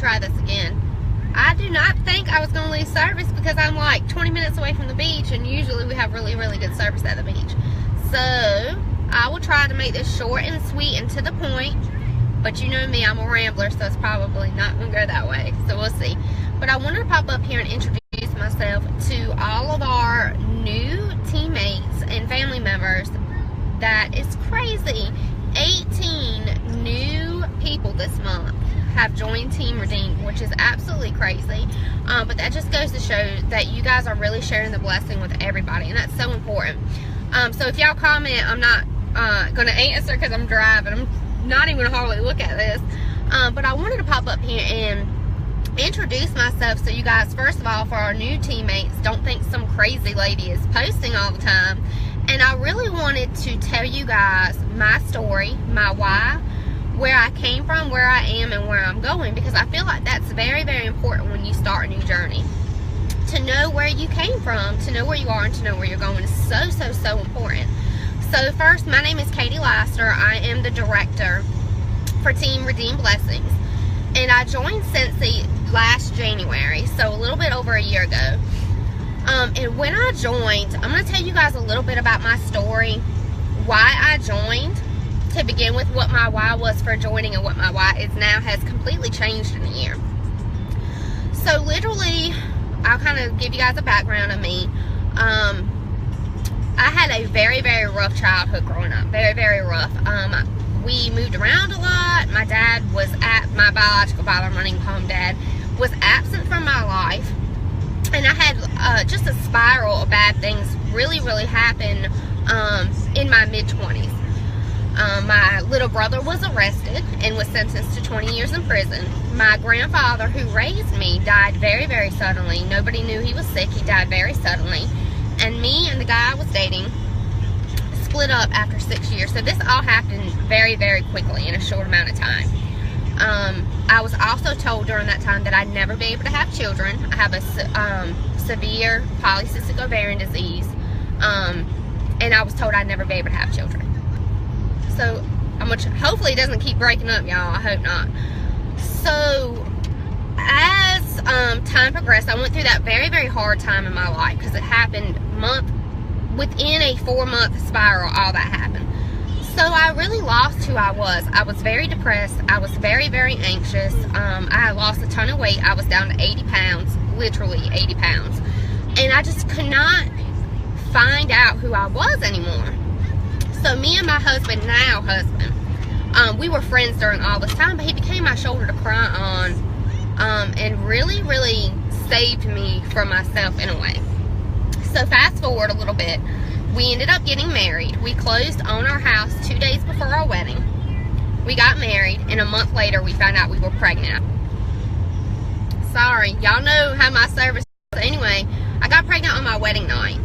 try this again. I do not think I was going to lose service because I'm like 20 minutes away from the beach, and usually we have really, really good service at the beach. So I will try to make this short and sweet and to the point. But you know me, I'm a rambler, so it's probably not going to go that way. So we'll see. But I wanted to pop up here and introduce myself to all of our new teammates and family members. That is crazy. 18 new people this month have joined Team Redeemed, which is absolutely crazy. But that just goes to show that you guys are really sharing the blessing with everybody, and that's so important. So if y'all comment, I'm not going to answer because I'm driving. I'm not even going to hardly look at this. But I wanted to pop up here and introduce myself so you guys, first of all, for our new teammates, don't think some crazy lady is posting all the time. And I really wanted to tell you guys my story, my why, where I came from, where I am, and where I'm going, because I feel like that's very, very important when you start a new journey. To know where you came from, to know where you are, and to know where you're going is so, so, so important. So first, my name is Katie Laster. I am the director for Team Redeemed Blessings, and I joined Cincy last January, so a little bit over a year ago. And when I joined, I'm going to tell you guys a little bit about my story, why I joined, to begin with, what my why was for joining and what my why is now has completely changed in a year. So literally, I'll kind of give you guys a background of me. I had a very, very rough childhood growing up. Very, very rough. We moved around a lot. My dad was my biological father, I'm running home dad, was absent from my life. And I had just a spiral of bad things really, really happen in my mid-20s. My little brother was arrested and was sentenced to 20 years in prison. My grandfather, who raised me, died very, very suddenly. Nobody knew he was sick. He died very suddenly. And me and the guy I was dating split up after 6 years. So this all happened very, very quickly in a short amount of time. I was also told during that time that I'd never be able to have children. I have a severe polycystic ovarian disease. And I was told I'd never be able to have children. So, hopefully it doesn't keep breaking up, y'all. I hope not. So, as time progressed, I went through that very, very hard time in my life because it happened within a 4-month spiral, all that happened. So, I really lost who I was. I was very depressed. I was very, very anxious. I had lost a ton of weight. I was down to 80 pounds, literally 80 pounds. And I just could not find out who I was anymore. So me and my husband, now husband, we were friends during all this time, but he became my shoulder to cry on, and really, really saved me from myself in a way. So fast forward a little bit, we ended up getting married. We closed on our house 2 days before our wedding. We got married, and a month later we found out we were pregnant. Sorry, y'all know how my service is. Anyway, I got pregnant on my wedding night.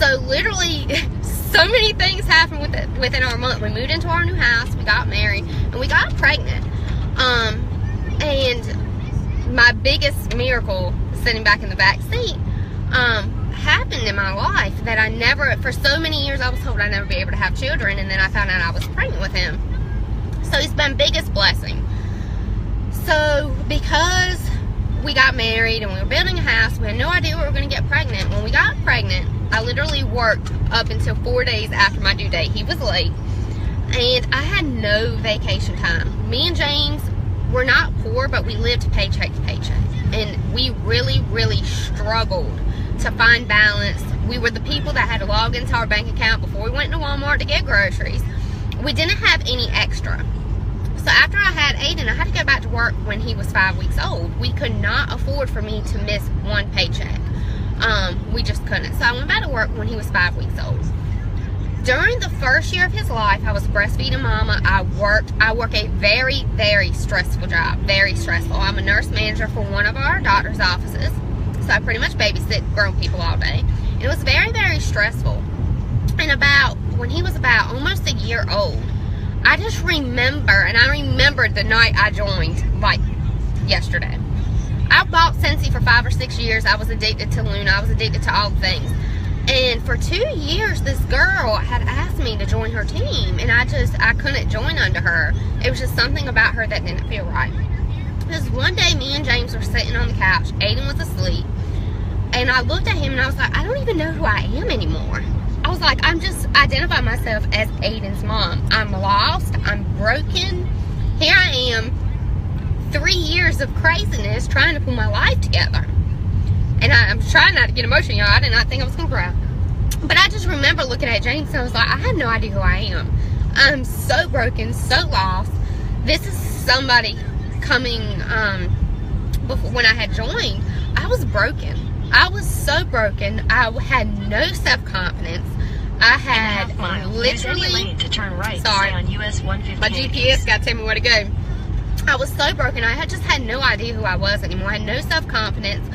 So literally, so many things happened within our month. We moved into our new house, we got married, and we got pregnant. And my biggest miracle, sitting back in the back seat, happened in my life that I never, for so many years I was told I'd never be able to have children, and then I found out I was pregnant with him. So it's been biggest blessing. So because we got married and we were building a house, we had no idea we were going to get pregnant. When we got pregnant, I literally worked up until 4 days after my due date. He was late, and I had no vacation time. Me and James were not poor, but we lived paycheck to paycheck, and we really, really struggled to find balance. We were the people that had to log into our bank account before we went to Walmart to get groceries. We didn't have any extra. So after I had Aiden, I had to go back to work when he was 5 weeks old. We could not afford for me to miss one paycheck. We just couldn't. So I went back to work when he was 5 weeks old. During the first year of his life, I was breastfeeding mama. I work a very, very stressful job. Very stressful. I'm a nurse manager for one of our doctor's offices. So I pretty much babysit grown people all day. And it was very, very stressful. And when he was about almost a year old, I just remember, and I remembered the night I joined, like yesterday. I bought Cincy for 5 or 6 years. I was addicted to Luna. I was addicted to all the things. And for 2 years, this girl had asked me to join her team, and I couldn't join under her. It was just something about her that didn't feel right. Because one day, me and James were sitting on the couch. Aiden was asleep. And I looked at him and I was like, I don't even know who I am anymore. I was like, I'm just identifying myself as Aiden's mom. I'm lost. I'm broken. Here I am, 3 years of craziness trying to pull my life together. And I'm trying not to get emotional, y'all. I did not think I was going to cry. But I just remember looking at James and I was like, I have no idea who I am. I'm so broken, so lost. This is somebody coming, before, when I had joined, I was broken. I was so broken. I had no self-confidence. I had literally, to turn right, sorry, on US 158 my GPS got to tell me where to go. I was so broken. I just had no idea who I was anymore. I had no self-confidence.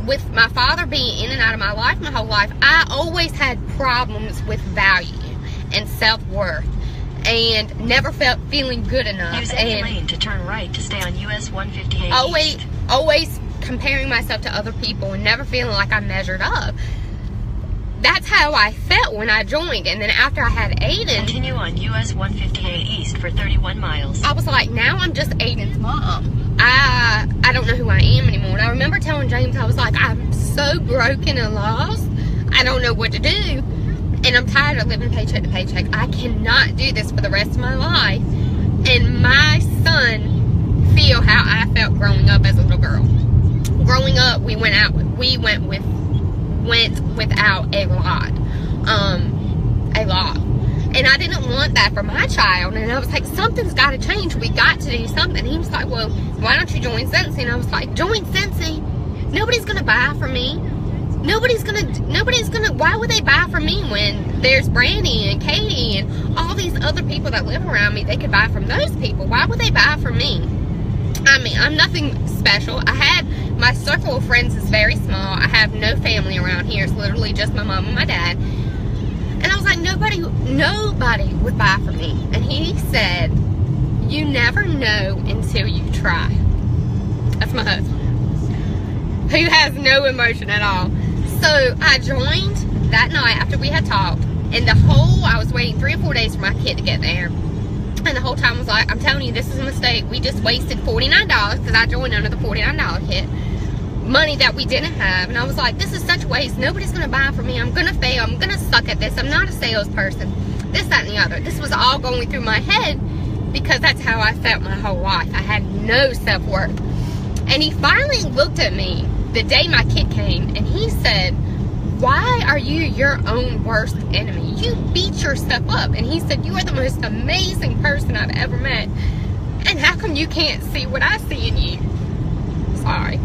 With my father being in and out of my life my whole life, I always had problems with value and self-worth, and never felt feeling good enough. Use any lane to turn right to stay on US 158 always comparing myself to other people and never feeling like I measured up. That's how I felt when I joined. And then after I had Aiden, continue on US 158 East for 31 miles. I was like, now I'm just Aiden's mom. I don't know who I am anymore. And I remember telling James, I was like, I'm so broken and lost. I don't know what to do. And I'm tired of living paycheck to paycheck. I cannot do this for the rest of my life. And my son feel how I felt growing up as a little girl. Growing up, we went without a lot. And I didn't want that for my child. And I was like, something's got to change. We got to do something. He was like, well, why don't you join Sensi? And I was like, join Sensi? Nobody's going to buy from me. Nobody's gonna, why would they buy from me when there's Brandy and Katie and all these other people that live around me? They could buy from those people. Why would they buy from me? I mean, I'm nothing special. My circle of friends is very small. I have no family around here. It's literally just my mom and my dad. And I was like, nobody would buy from me. And he said, you never know until you try. That's my husband, who has no emotion at all. So I joined that night after we had talked. And I was waiting 3 or 4 days for my kid to get there. And the whole time I was like, I'm telling you, this is a mistake. We just wasted $49 because I joined under the $49 kit. Money that we didn't have. And I was like, this is such a waste. Nobody's going to buy from me. I'm going to fail. I'm going to suck at this. I'm not a salesperson. This, that, and the other. This was all going through my head because that's how I felt my whole life. I had no self-worth. And he finally looked at me the day my kid came and he said, why are you your own worst enemy? You beat yourself up. And he said, you are the most amazing person I've ever met. And how come you can't see what I see in you? Sorry.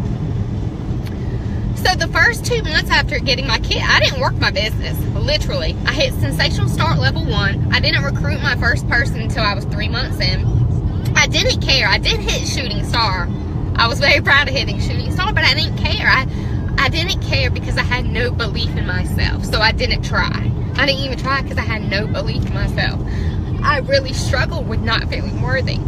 So the first 2 months after getting my kid, I didn't work my business. Literally. I hit Sensational Start Level 1. I didn't recruit my first person until I was 3 months in. I didn't care. I did hit Shooting Star. I was very proud of hitting Shooting Star, but I didn't care. I didn't care because I had no belief in myself. So I didn't try. I didn't even try because I had no belief in myself. I really struggled with not feeling worthy.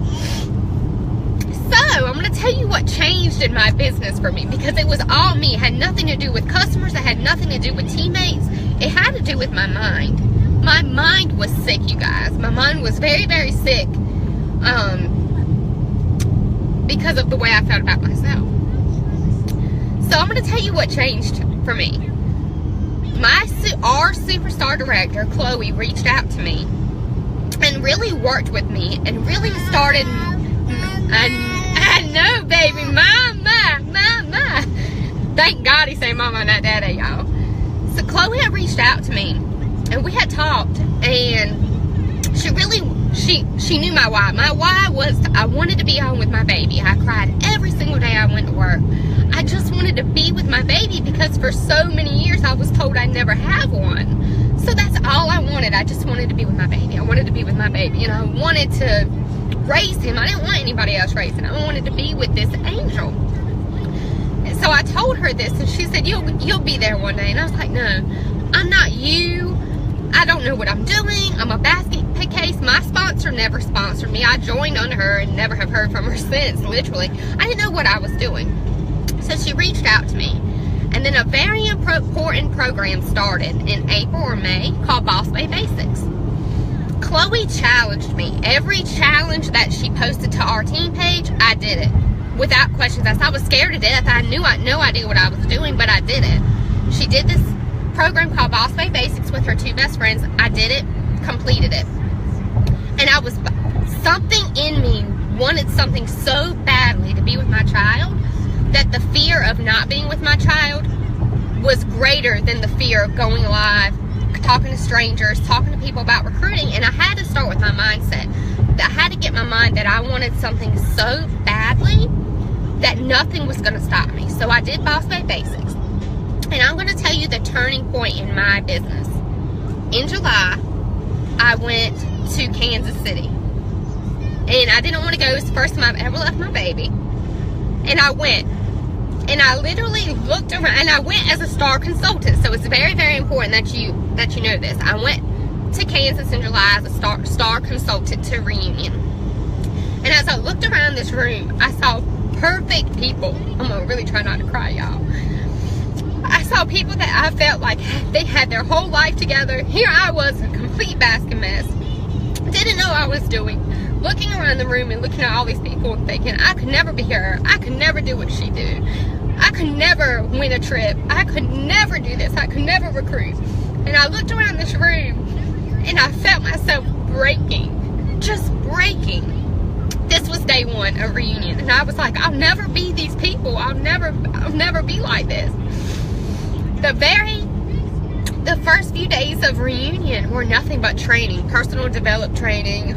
So I'm going to tell you what changed in my business for me, because it was all me. It had nothing to do with customers. It had nothing to do with teammates. It had to do with my mind. My mind was sick, you guys. My mind was very, very sick because of the way I felt about myself. So I'm going to tell you what changed for me. Our superstar director, Chloe, reached out to me and really worked with me and really started... I know, baby. Mama. Thank God he said mama, not daddy, y'all. So Chloe had reached out to me and we had talked, and she knew my why. My why was I wanted to be home with my baby. I cried every single day I went to work. I just wanted to be with my baby because for so many years I was told I'd never have one. So that's all I wanted. I just wanted to be with my baby. I wanted to be with my baby, and I wanted to raise him. I didn't want anybody else raising him. I wanted to be with this angel. And so I told her this, and she said, you'll be there one day. And I was like, no, I'm not you. I don't know what I'm doing. I'm a basket case. My sponsor never sponsored me. I joined under her and never have heard from her since, literally. I didn't know what I was doing. So she reached out to me. And then a very important program started in April or May called Boss Bay Basics. Chloe challenged me. Every challenge that she posted to our team page, I did it without questions asked. I was scared to death. I had no idea what I was doing, but I did it. She did this program called Boss Babe Basics with her 2 best friends. I did it, completed it. And something in me wanted something so badly to be with my child that the fear of not being with my child was greater than the fear of going live, talking to strangers, talking to people about recruiting. And I had to start with my mindset. I had to get my mind that I wanted something so badly that nothing was going to stop me. So I did Boss Babe Basics. And I'm going to tell you the turning point in my business. In July, I went to Kansas City. And I didn't want to go. It was the first time I've ever left my baby. And I went. And I literally looked around, and I went as a star consultant. So it's very, very important that you know this. I went to Kansas in July as a star consultant to Reunion. And as I looked around this room, I saw perfect people. I'm going to really try not to cry, y'all. I saw people that I felt like they had their whole life together. Here I was, a complete basket mess. Didn't know what I was doing. Looking around the room and looking at all these people and thinking, I could never be her. I could never do what she did. I could never win a trip. I could never do this. I could never recruit. And I looked around this room and I felt myself breaking. Just breaking. This was day 1 of Reunion. And I was like, I'll never be these people. I'll never be like this. The first few days of Reunion were nothing but training, personal development training,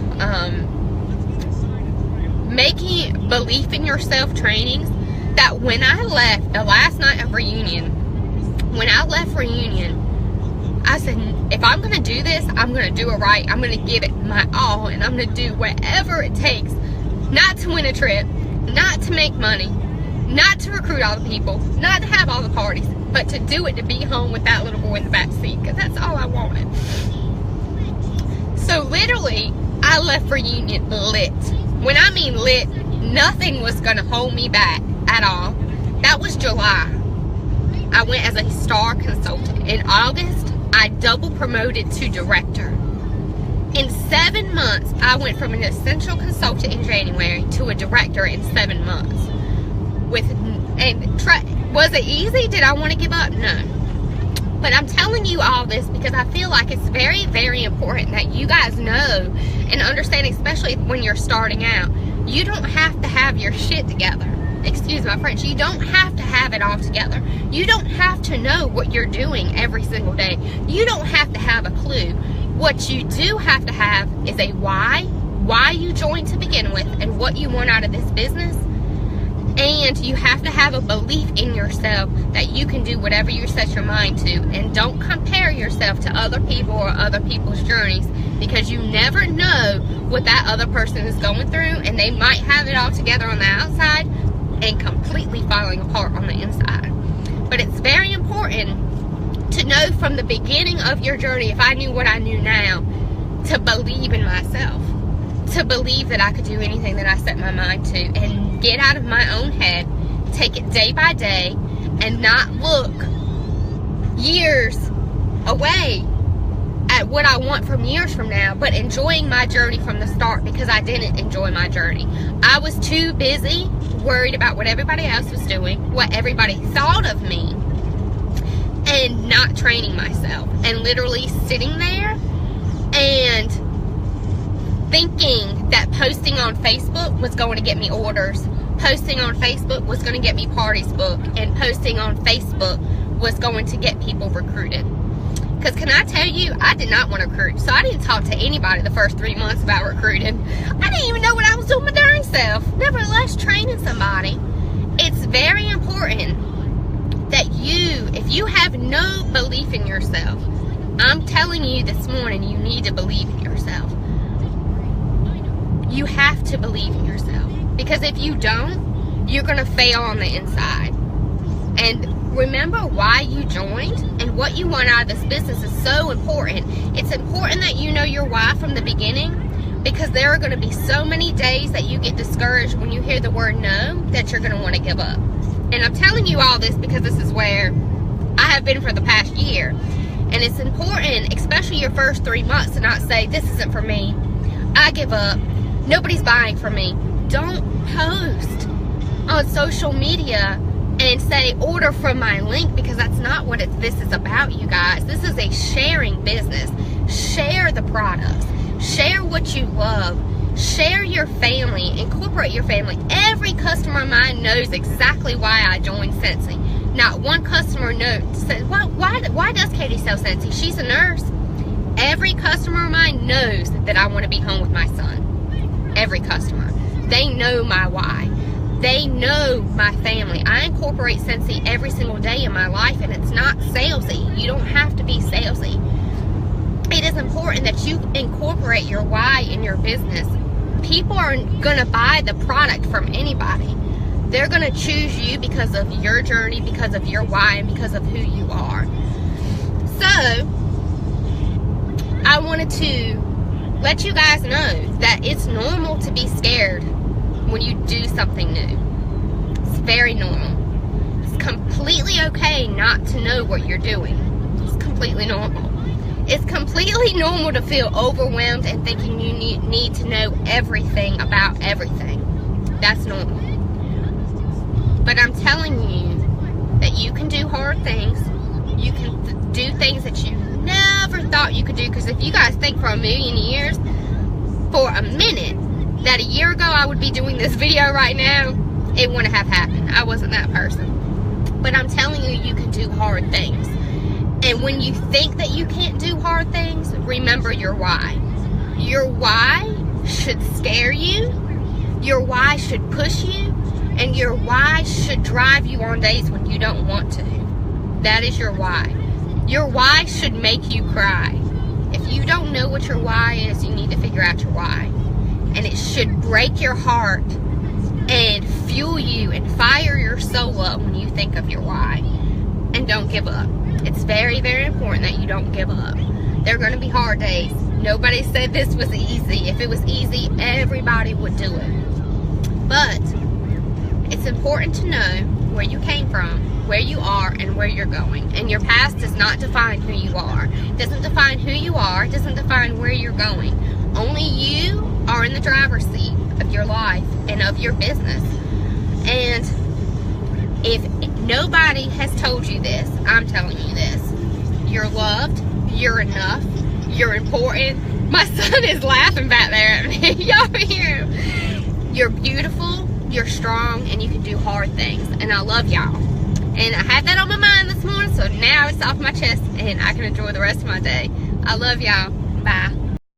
making belief in yourself trainings. That when I left the last night of Reunion, when I left Reunion, I said, if I'm going to do this, I'm going to do it right. I'm going to give it my all, and I'm going to do whatever it takes, not to win a trip, not to make money, not to recruit all the people, not to have all the parties, but to do it, to be home with that little boy in the back seat, because that's all I wanted. So literally, I left Reunion lit. When I mean lit, nothing was going to hold me back at all. That was July. I went as a star consultant. In August, I double promoted to director. In 7 months, I went from an essential consultant in January to a director in 7 months. Was it easy? Did I want to give up? No. But I'm telling you all this because I feel like it's very, very important that you guys know and understand, especially when you're starting out. You don't have to have your shit together. Excuse my French. You don't have to have it all together. You don't have to know what you're doing every single day. You don't have to have a clue. What you do have to have is a why you joined to begin with, and what you want out of this business. And you have to have a belief in yourself that you can do whatever you set your mind to. And don't compare yourself to other people or other people's journeys, because you never know what that other person is going through, and they might have it all together on the outside and completely falling apart on the inside. But it's very important to know from the beginning of your journey, if I knew what I knew now, to believe in myself. To believe that I could do anything that I set my mind to, and get out of my own head, take it day by day, and not look years away at what I want from years from now, but enjoying my journey from the start, because I didn't enjoy my journey. I was too busy worried about what everybody else was doing, what everybody thought of me, and not training myself, and literally sitting there and thinking that posting on Facebook was going to get me orders, posting on Facebook was going to get me parties booked, and posting on Facebook was going to get people recruited. Because can I tell you, I did not want to recruit, so I didn't talk to anybody the first 3 months about recruiting. I didn't even know what I was doing my darn self. Nevertheless, training somebody. It's very important that if you have no belief in yourself, I'm telling you this morning, you need to believe in yourself. You have to believe in yourself, because if you don't, you're going to fail on the inside. And remember why you joined and what you want out of this business is so important. It's important that you know your why from the beginning, because there are going to be so many days that you get discouraged when you hear the word no, that you're going to want to give up. And I'm telling you all this because this is where I have been for the past year. And it's important, especially your first 3 months, to not say, this isn't for me, I give up, nobody's buying from me. Don't post on social media and say, order from my link, because that's not what this is about, you guys. This is a sharing business. Share the products. Share what you love. Share your family. Incorporate your family. Every customer of mine knows exactly why I joined Scentsy. Not one customer says, why does Katie sell Scentsy? She's a nurse. Every customer of mine knows that I want to be home with my son. Every customer. They know my why. They know my family. I incorporate Scentsy every single day in my life, and it's not salesy. You don't have to be salesy. It is important that you incorporate your why in your business. People aren't going to buy the product from anybody. They're going to choose you because of your journey, because of your why, and because of who you are. So, I wanted to let you guys know that it's normal to be scared when you do something new. It's very normal. It's completely okay not to know what you're doing. It's completely normal. It's completely normal to feel overwhelmed and thinking you need to know everything about everything. That's normal. But I'm telling you that you can do hard things. You can do things that you never thought you could do. Because if you guys think for a million years, for a minute, that a year ago I would be doing this video right now, it wouldn't have happened. I wasn't that person. But I'm telling you, you can do hard things. And when you think that you can't do hard things, remember your why. Your why should scare you. Your why should push you. And your why should drive you on days when you don't want to. That is your why. Your why should make you cry. If you don't know what your why is, you need to figure out your why. And it should break your heart and fuel you and fire your soul up when you think of your why. And don't give up. It's very, very important that you don't give up. There are going to be hard days. Nobody said this was easy. If it was easy, everybody would do it. But it's important to know where you came from, where you are, and where you're going. And your past does not define who you are. It doesn't define who you are. It doesn't define where you're going. Only you are in the driver's seat of your life and of your business. And if nobody has told you this, I'm telling you this. You're loved. You're enough. You're important. My son is laughing back there at me. Y'all hear him? You're beautiful. You're strong. And you can do hard things. And I love y'all. And I had that on my mind this morning. So now it's off my chest. And I can enjoy the rest of my day. I love y'all. Bye.